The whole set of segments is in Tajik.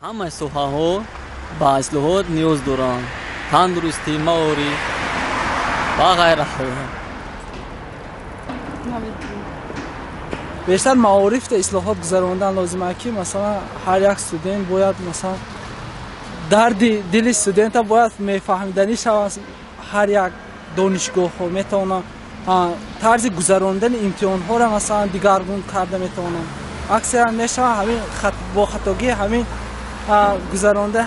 همه سوحه‌ها با اصلاحات نیاز دارند. تندرستی، معاری و غیره. بیشتر معارف تا اصلاحات گذراندن لازمه که مثلا هر یک استودنت باید مثلا درد دل استودنت باید میفهمیدنی شود. هر یک دانشگاه ها میتونه طرز گذراندن امتحان ها را مثلا دیگرگون کرده میتونه. اکثرا میشه همین با خطاگی همین گذرانده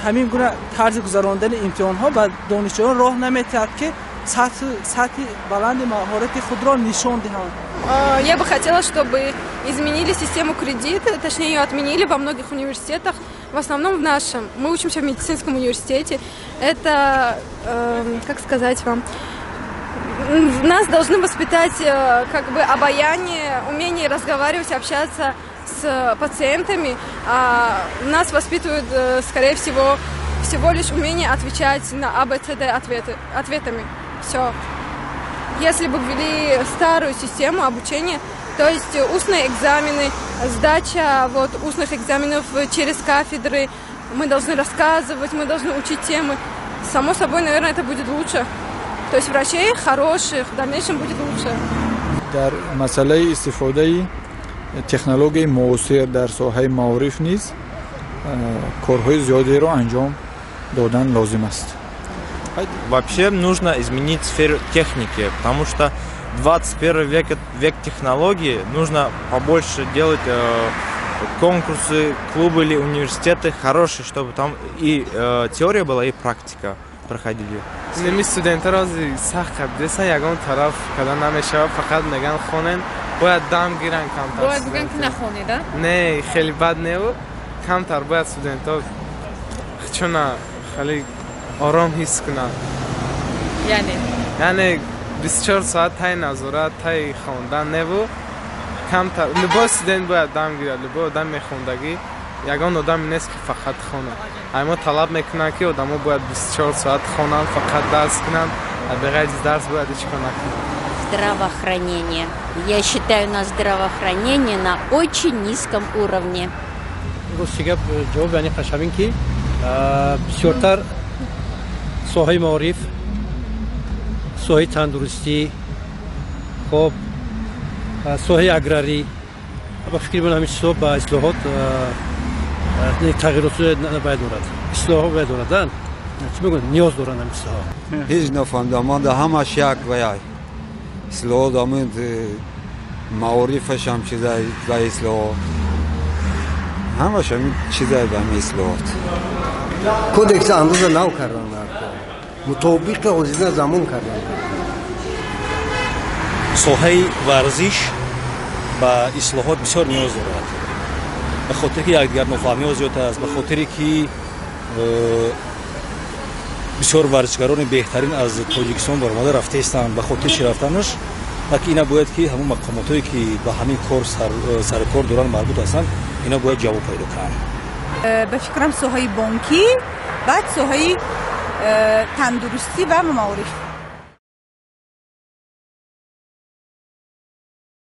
همین گونه طرز گذراندن امتحان ها به دانشجویان راه نمیدهد که سطح بلند مهارت خود را نشان دهند. Я бы хотела, чтобы изменили систему кредита, точнее ее отменили во многих университетах, в основном в нашем. Мы учимся в медицинском университете. Это, как сказать вам, нас должны воспитать как бы обаяние, умение разговаривать, общаться с пациентами. А нас воспитывают, скорее всего лишь умение отвечать на АБЦД ответами. Все. Если бы ввели старую систему обучения, то есть устные экзамены, сдача устных экзаменов через кафедры, мы должны рассказывать, мы должны учить темы. Само собой, наверное, это будет лучше. То есть врачей хороших в дальнейшем будет лучше. در مسئله استفاده تکنولوژی معاصر در ساحه معارف نیز کارهای زیادی را انجام دادن لازم است. Вообще нужно изменить сферу техники, потому что 21 век технологий, нужно побольше делать конкурсы, клубы или университеты хорошие, чтобы там и теория была, и практика проходили. نمی استودنت را سخت کردن یگان طرف کدام نمیشه فقط میگن خونن باید دم گیرن کمتر. باید بگن که نخونید؟ نه خیلی بد نه و کمتر باید استودنت ها چون خیلی آرام حس کنن. یعنی 24 ساعت تای نظارت تای خواندن نه و کمتر لباس استودنت باید دم گیره لباس دم میخوندگی یگان آدم نیست که فقط خونه. اما طلب میکنن که آدم‌ها باید 24 ساعت خونن فقط درس کنن بغیر از درس باید هیچ کار نکنن. Здравоохранение. Я считаю, у нас здравоохранение на очень низком уровне. گفتگو جواب یعنی خشمین که بسیارتر ساحه معارف ساحه تندرستی خب ساحه اگراری با فکر من همین چیزا با اصلاحات تغییرات باید دارد. اصلاحات باید دارن. چی میگن نیاز دارن همین چیزها. هیچ نفهمیدم در همه شک ویای اصلاحات آمد معارفش هم چیزای و اصلاحات همش همین چیزای به همین اصلاحات. کودکس امروز نو کردن مطابق آزادی زمان کردن. ساحه ورزش با اصلاحات بسیار نیاز دارد. به خاطر که یکدیگر نفهمی زیاد است، به خاطری که بسیار ورزشکاران بهترین از تاجیکستان برآمده رفته هستند. به خاطر چی رفتنش؟ که اینا باید که همون مقاماتی که به همین کار سر کار دارن مربوط هستند اینا باید جواب پیدا کنند. به فکرم ساحه بانکی بعد ساحه تندرستی و معارف.